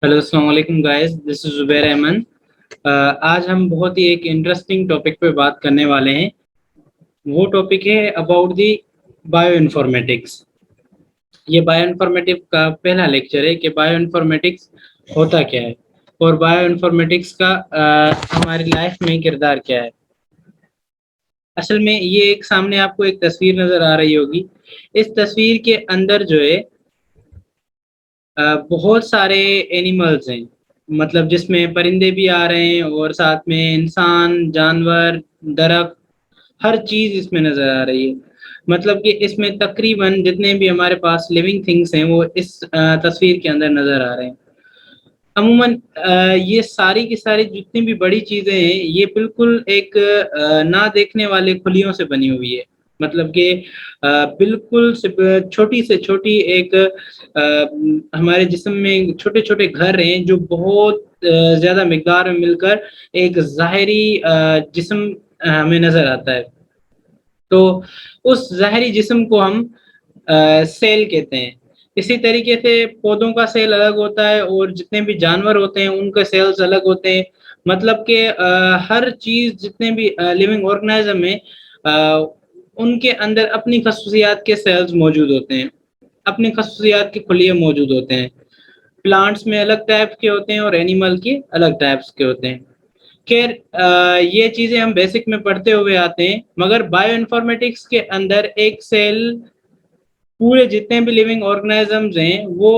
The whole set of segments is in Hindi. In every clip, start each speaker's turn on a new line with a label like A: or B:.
A: हेलो अस्सलाम वालेकुम guys, this is Zubair Ahmed. आज हम बहुत ही एक इंटरेस्टिंग टॉपिक पे बात करने वाले हैं। वो टॉपिक है अबाउट दी बायो इन्फॉर्मेटिक्स। ये बायो इन्फॉर्मेटिक्स का पहला लेक्चर है कि बायो इन्फॉर्मेटिक्स होता क्या है और बायो इन्फॉर्मेटिक्स का हमारी लाइफ में किरदार क्या है। असल में ये एक सामने आपको एक तस्वीर नज़र आ रही होगी। इस तस्वीर के अंदर जो है बहुत सारे एनिमल्स हैं, मतलब जिसमें परिंदे भी आ रहे हैं और साथ में इंसान, जानवर, दरख्त, हर चीज इसमें नजर आ रही है। मतलब कि इसमें तकरीबन जितने भी हमारे पास लिविंग थिंग्स हैं वो इस तस्वीर के अंदर नजर आ रहे हैं। अमूमन ये सारी की सारी जितनी भी बड़ी चीजें हैं ये बिल्कुल एक ना देखने वाले खुलियों से बनी हुई है। मतलब कि बिल्कुल छोटी से छोटी एक हमारे जिस्म में छोटे छोटे घर हैं जो बहुत ज्यादा मिकदार में मिलकर एक ज़ाहिरी जिस्म हमें नजर आता है। तो उस ज़ाहिरी जिस्म को हम सेल कहते हैं। इसी तरीके से पौधों का सेल अलग होता है और जितने भी जानवर होते हैं उनके सेल्स अलग होते हैं। मतलब कि हर चीज जितने भी लिविंग ऑर्गेनिज्म है अ, उनके अंदर अपनी खसूसियात के सेल्स मौजूद होते हैं, अपनी खसूसियात के खुलिये मौजूद होते हैं। प्लांट्स में अलग टाइप के होते हैं और एनिमल के अलग टाइप्स के होते हैं। खैर ये चीजें हम बेसिक में पढ़ते हुए आते हैं, मगर बायो इन्फॉर्मेटिक्स के अंदर एक सेल, पूरे जितने भी लिविंग ऑर्गेनिजम्स हैं वो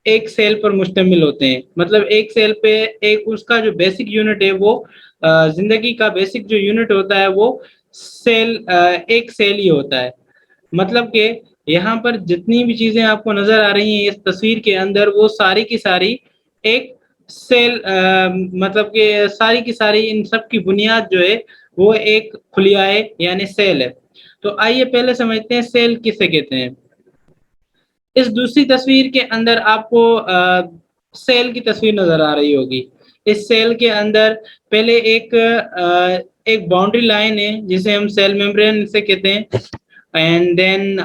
A: एक सेल पर मुश्तमिल होते हैं। मतलब एक सेल पे एक उसका जो बेसिक यूनिट है वो जिंदगी का बेसिक जो यूनिट होता है वो सेल, एक सेल ही होता है। मतलब कि यहाँ पर जितनी भी चीजें आपको नजर आ रही हैं इस तस्वीर के अंदर वो सारी की सारी एक सेल, मतलब कि सारी की सारी इन सब की बुनियाद जो है वो एक खुलिया है यानी सेल है। तो आइए पहले समझते हैं सेल किसे कहते हैं। इस दूसरी तस्वीर के अंदर आपको सेल की तस्वीर नजर आ रही होगी। इस सेल के अंदर पहले एक बाउंड्री लाइन है जिसे हम सेल मेम्ब्रेन से कहते हैं। एंड देन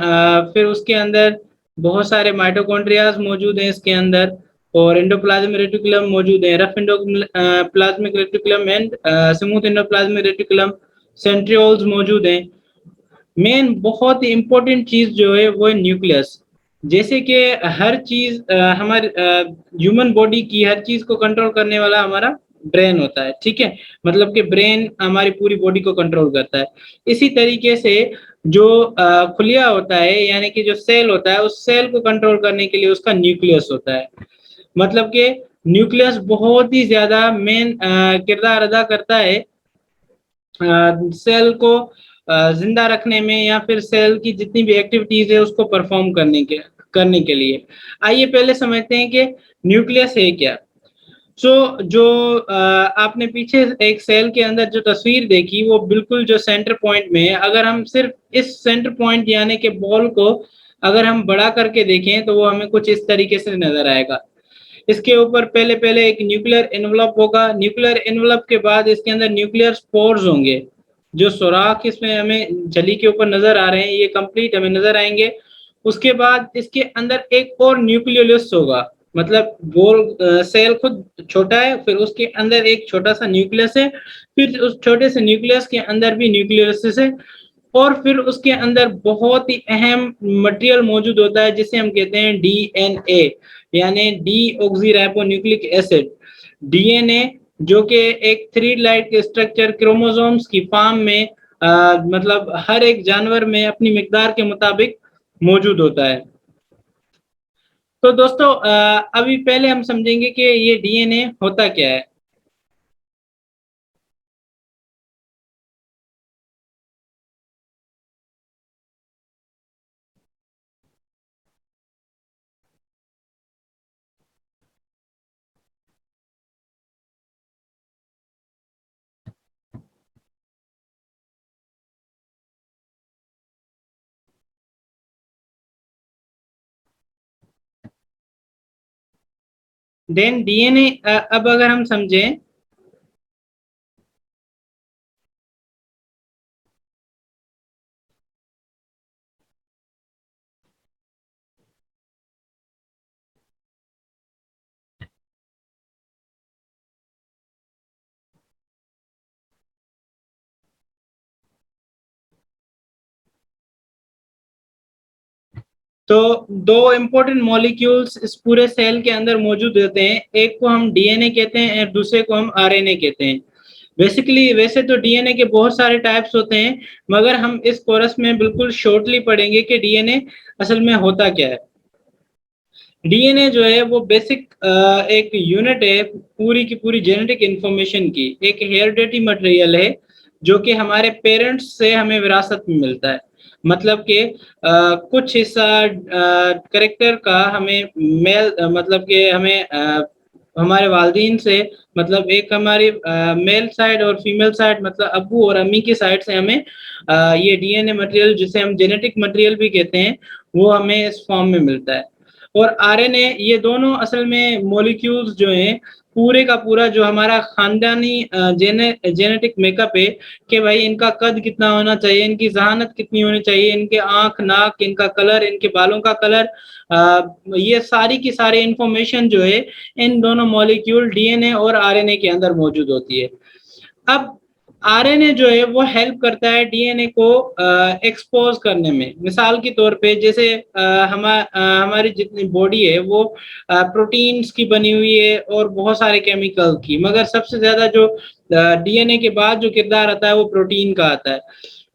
A: फिर उसके अंदर बहुत सारे माइटोकॉन्ड्रियाज मौजूद हैं इसके अंदर, और एंडोप्लाज्मिक रेटिकुलम मौजूद है, rough endoplasmic reticulum and smooth endoplasmic reticulum, centrioles मौजूद हैं। मेन बहुत ही इंपॉर्टेंट चीज जो है वो है न्यूक्लियस। जैसे कि हर चीज हमारे ह्यूमन बॉडी की हर चीज को कंट्रोल करने वाला हमारा ब्रेन होता है, ठीक है। मतलब कि ब्रेन हमारी पूरी बॉडी को कंट्रोल करता है। इसी तरीके से जो खुलिया होता है यानी कि जो सेल होता है उस सेल को कंट्रोल करने के लिए उसका न्यूक्लियस होता है। मतलब कि न्यूक्लियस बहुत ही ज्यादा मेन किरदार अदा करता है सेल को जिंदा रखने में या फिर सेल की जितनी भी एक्टिविटीज है उसको परफॉर्म करने के लिए। आइए पहले समझते हैं कि न्यूक्लियस है क्या। सो जो आपने पीछे एक सेल के अंदर जो तस्वीर देखी वो बिल्कुल जो सेंटर पॉइंट में है। अगर हम सिर्फ इस सेंटर पॉइंट यानी कि बॉल को अगर हम बड़ा करके देखें तो वो हमें कुछ इस तरीके से नजर आएगा। इसके ऊपर पहले पहले एक न्यूक्लियर एनवलप होगा। न्यूक्लियर एनवलप के बाद इसके अंदर न्यूक्लियर स्पोर्स होंगे। जो सुराख इसमें हमें झली के ऊपर नजर आ रहे हैं ये कंप्लीट हमें नजर आएंगे। उसके बाद इसके अंदर एक और न्यूक्लियोलस होगा। मतलब गोल सेल खुद छोटा है, फिर उसके अंदर एक छोटा सा न्यूक्लियस है, फिर उस छोटे से न्यूक्लियस के अंदर भी न्यूक्लियस है, और फिर उसके अंदर बहुत ही अहम मटेरियल मौजूद होता है जिसे हम कहते हैं डीएनए, यानी D oxy ribonucleic acid. DNA जो कि एक थ्री लाइट स्ट्रक्चर क्रोमोसोम्स की फॉर्म में मतलब हर एक जानवर में अपनी मिकदार के मुताबिक मौजूद होता है। तो दोस्तों अभी पहले हम समझेंगे कि ये डीएनए होता क्या है। देन डीएनए, अब अगर हम समझें तो 2 इम्पोर्टेंट मॉलिक्यूल्स इस पूरे सेल के अंदर मौजूद होते हैं। एक को हम डीएनए कहते हैं और दूसरे को हम आरएनए कहते हैं। बेसिकली वैसे तो डीएनए के बहुत सारे टाइप्स होते हैं, मगर हम इस कोर्स में बिल्कुल शॉर्टली पढ़ेंगे कि डीएनए असल में होता क्या है। डीएनए जो है वो बेसिक एक यूनिट है पूरी की पूरी जेनेटिक इंफॉर्मेशन की। एक हेरिडिटी मटेरियल है जो कि हमारे पेरेंट्स से हमें विरासत में मिलता है। मतलब कि कुछ हिस्सा करेक्टर का हमें मेल मतलब कि हमें हमारे वालिदैन से, मतलब एक हमारी मेल साइड और फीमेल साइड, मतलब अब्बू और अम्मी की साइड से हमें ये डीएनए मटेरियल, जिसे हम जेनेटिक मटेरियल भी कहते हैं, वो हमें इस फॉर्म में मिलता है। और आरएनए, ये दोनों असल में मॉलिक्यूल्स जो हैं, पूरे का पूरा जो हमारा खानदानी जेनेटिक मेकअप है कि भाई इनका कद कितना होना चाहिए, इनकी ज़हानत कितनी होनी चाहिए, इनके आँख, नाक, इनका कलर, इनके बालों का कलर, ये सारी की सारी इंफॉर्मेशन जो है इन दोनों मॉलिक्यूल डीएनए और आरएनए के अंदर मौजूद होती है। अब आरएनए जो है वो हेल्प करता है डीएनए को एक्सपोज करने में। मिसाल के तौर पे जैसे हमारी जितनी बॉडी है वो प्रोटीन्स की बनी हुई है और बहुत सारे केमिकल की, मगर सबसे ज्यादा जो डीएनए के बाद जो किरदार आता है वो प्रोटीन का आता है।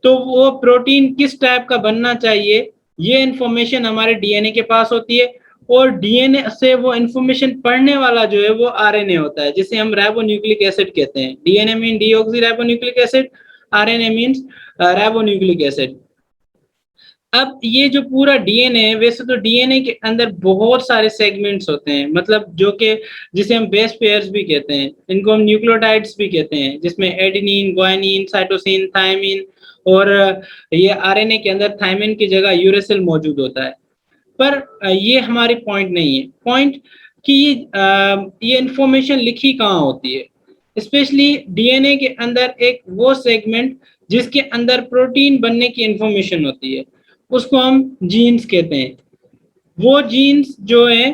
A: तो वो प्रोटीन किस टाइप का बनना चाहिए, ये इंफॉर्मेशन हमारे डीएनए के पास होती है। और डीएनए से वो इंफॉर्मेशन पढ़ने वाला जो है वो आरएनए होता है, जिसे हम राइबोन्यूक्लिक एसिड कहते हैं। DNA mean deoxy acid, RNA means ribonucleic acid. अब ये जो पूरा डीएनए है, वैसे तो डीएनए के अंदर बहुत सारे सेगमेंट्स होते हैं, मतलब जो कि जिसे हम बेस पेयर्स भी कहते हैं, इनको हम न्यूक्लियोटाइड्स भी कहते हैं, जिसमें एडेनिन, ग्वानिन, साइटोसिन, थायमिन, और ये आरएनए के अंदर थायमिन की जगह यूरेसिल मौजूद होता है। पर ये हमारी पॉइंट नहीं है। पॉइंट कि ये इंफॉर्मेशन लिखी कहाँ होती है। स्पेशली डीएनए के अंदर एक वो सेगमेंट जिसके अंदर प्रोटीन बनने की इंफॉर्मेशन होती है, उसको हम जीन्स कहते हैं। वो जीन्स जो है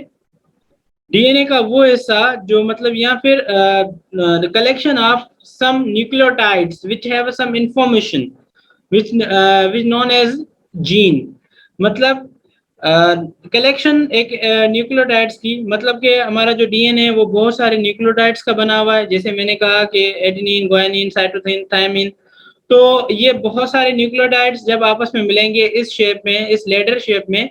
A: डीएनए का वो हिस्सा जो, मतलब, या फिर the collection of some nucleotides which have some information which known as gene. मतलब कलेक्शन एक न्यूक्लियोटाइड्स की, मतलब कि हमारा जो डीएनए है वो बहुत सारे न्यूक्लियोटाइड्स का बना हुआ है, जैसे मैंने कहा कि एडेनिन, ग्वानिन, साइटोसिन, थायमिन। तो ये बहुत सारे न्यूक्लियोटाइड्स जब आपस में मिलेंगे इस शेप में, इस लेडर शेप में,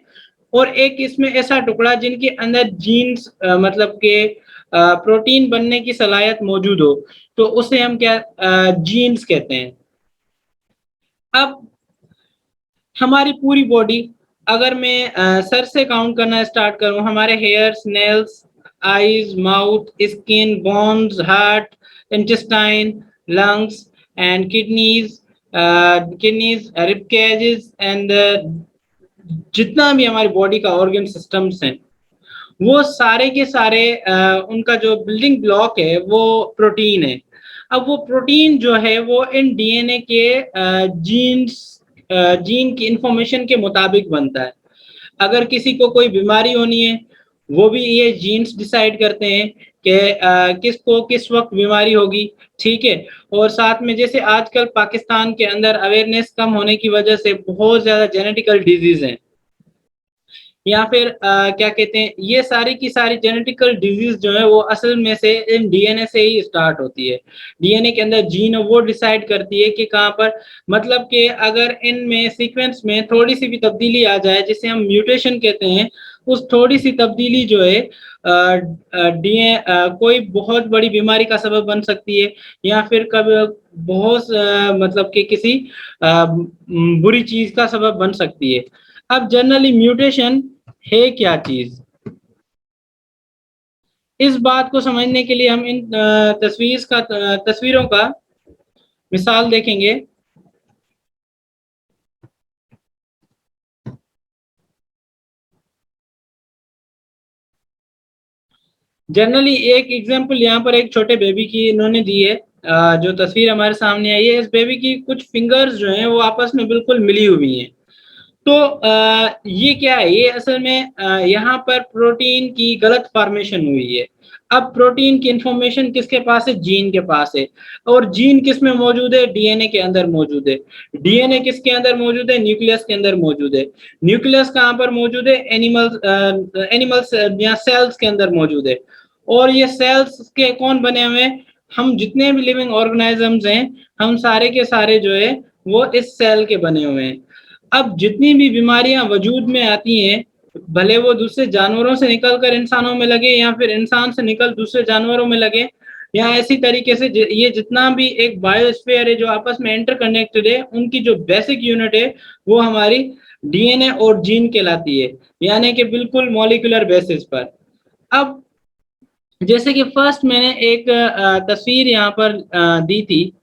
A: और एक इसमें ऐसा टुकड़ा जिनके अंदर जीन्स, मतलब के प्रोटीन बनने की सलाहियत मौजूद हो, तो उसे हम क्या जीन्स कहते हैं। अब हमारी पूरी बॉडी, अगर मैं सर से काउंट करना स्टार्ट करूं, हमारे hairs, nails, eyes, mouth, skin, bones, heart, intestine, lungs and kidneys, rib cages and जितना भी हमारी बॉडी का ऑर्गन सिस्टम्स हैं, वो सारे के सारे उनका जो बिल्डिंग ब्लॉक है वो प्रोटीन है। अब वो प्रोटीन जो है वो इन डीएनए के जीन की इंफॉर्मेशन के मुताबिक बनता है। अगर किसी को कोई बीमारी होनी है, वो भी ये जीन्स डिसाइड करते हैं कि किसको किस वक्त बीमारी होगी। ठीक है। और साथ में जैसे आजकल पाकिस्तान के अंदर अवेयरनेस कम होने की वजह से बहुत ज्यादा जेनेटिकल डिजीज हैं, या फिर क्या कहते हैं, ये सारी की सारी जेनेटिकल डिजीज जो है वो असल में से इन डीएनए से ही स्टार्ट होती है। डीएनए के अंदर जीन वो डिसाइड करती है कि कहाँ पर, मतलब कि अगर इनमें सीक्वेंस में थोड़ी सी भी तब्दीली आ जाए, जिसे हम म्यूटेशन कहते हैं, उस थोड़ी सी तब्दीली जो है डीएनए कोई बहुत बड़ी बीमारी का सबब बन सकती है, या फिर कभी बहुत मतलब कि किसी बुरी चीज का सबब बन सकती है। अब जनरली म्यूटेशन है क्या चीज, इस बात को समझने के लिए हम इन तस्वीरों का मिसाल देखेंगे। जनरली एक एग्जांपल यहाँ पर एक छोटे बेबी की इन्होंने दी है। जो तस्वीर हमारे सामने आई है, इस बेबी की कुछ फिंगर्स जो हैं वो आपस में बिल्कुल मिली हुई हैं। तो ये क्या है, ये असल में यहाँ पर प्रोटीन की गलत फॉर्मेशन हुई है। अब प्रोटीन की इंफॉर्मेशन किसके पास है? जीन के पास है। और जीन किस में मौजूद है? डीएनए के अंदर मौजूद है। डीएनए किसके अंदर मौजूद है? न्यूक्लियस के अंदर मौजूद है। न्यूक्लियस कहाँ पर मौजूद है? एनिमल्स या सेल्स के अंदर मौजूद है। और ये सेल्स के कौन बने हुए हैं? हम जितने भी लिविंग ऑर्गेनिजम्स हैं, हम सारे के सारे जो है वो इस सेल के बने हुए हैं। अब जितनी भी बीमारियां वजूद में आती हैं, भले वो दूसरे जानवरों से निकल कर इंसानों में लगे या फिर इंसान से निकल दूसरे जानवरों में लगे, या ऐसी तरीके से ये जितना भी एक बायोस्फीयर है जो आपस में इंटर कनेक्टेड है, उनकी जो बेसिक यूनिट है वो हमारी डीएनए और जीन कहलाती है, यानी कि बिल्कुल मॉलिक्यूलर बेसिस पर। अब जैसे कि फर्स्ट मैंने एक तस्वीर यहाँ पर दी थी,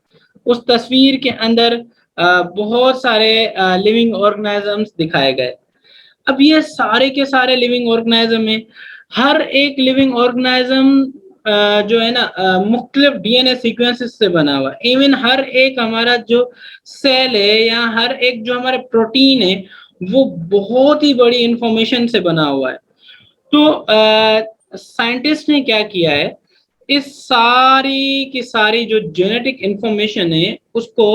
A: उस तस्वीर के अंदर बहुत सारे लिविंग ऑर्गेनिजम्स दिखाए गए। अब ये सारे के सारे लिविंग ऑर्गेनिज्म में हर एक लिविंग ऑर्गेनिज्म जो है ना मुख्तलिफ डीएनए सीक्वेंसेस से बना हुआ है। इवन हर एक हमारा जो सेल है या हर एक जो हमारा प्रोटीन है वो बहुत ही बड़ी इंफॉर्मेशन से बना हुआ है। तो साइंटिस्ट ने क्या किया है, इस सारी की सारी जो जेनेटिक इंफॉर्मेशन है उसको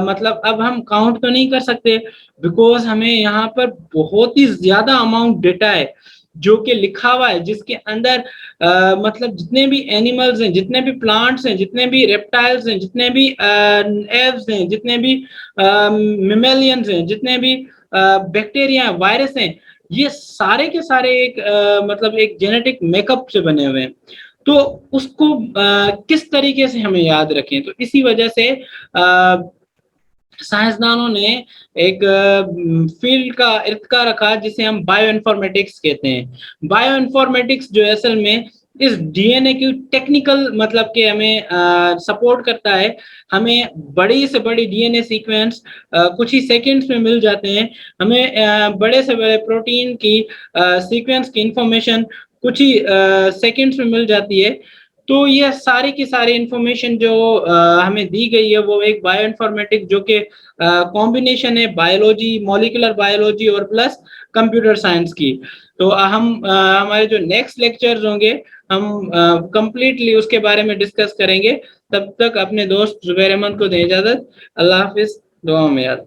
A: मतलब अब हम काउंट तो नहीं कर सकते, बिकॉज हमें यहाँ पर बहुत ही ज्यादा अमाउंट डेटा है जो कि लिखा हुआ है, जिसके अंदर मतलब जितने भी एनिमल्स हैं, जितने भी प्लांट्स हैं, जितने भी रेप्टाइल्स हैं, जितने भी एव्स हैं, जितने भी मेमेलियंस हैं, जितने भी बैक्टीरिया वायरस हैं, ये सारे के सारे एक मतलब एक जेनेटिक मेकअप से बने हुए हैं। तो उसको किस तरीके से हमें याद रखें, तो इसी वजह से साइंसदानों ने एक फील्ड का इर्तिका रखा जिसे हम बायो इन्फॉर्मेटिक्स कहते हैं। बायो इन्फॉर्मेटिक्स जो असल में इस डीएनए की टेक्निकल मतलब कि हमें सपोर्ट करता है। हमें बड़ी से बड़ी डीएनए सीक्वेंस कुछ ही सेकंड्स में मिल जाते हैं। हमें बड़े से बड़े प्रोटीन की सीक्वेंस की इंफॉर्मेशन कुछ ही सेकंड्स में मिल जाती है। तो ये सारी की सारी इंफॉर्मेशन जो हमें दी गई है वो एक बायो इन्फॉर्मेटिक्स जो कि कॉम्बिनेशन है बायोलॉजी, मॉलिक्यूलर बायोलॉजी और प्लस कंप्यूटर साइंस की। तो हम हमारे जो नेक्स्ट लेक्चर्स होंगे हम कंप्लीटली उसके बारे में डिस्कस करेंगे। तब तक अपने दोस्त जुबैर अहमद को दें इजाजत। अल्लाह हाफिज, दुआ में याद।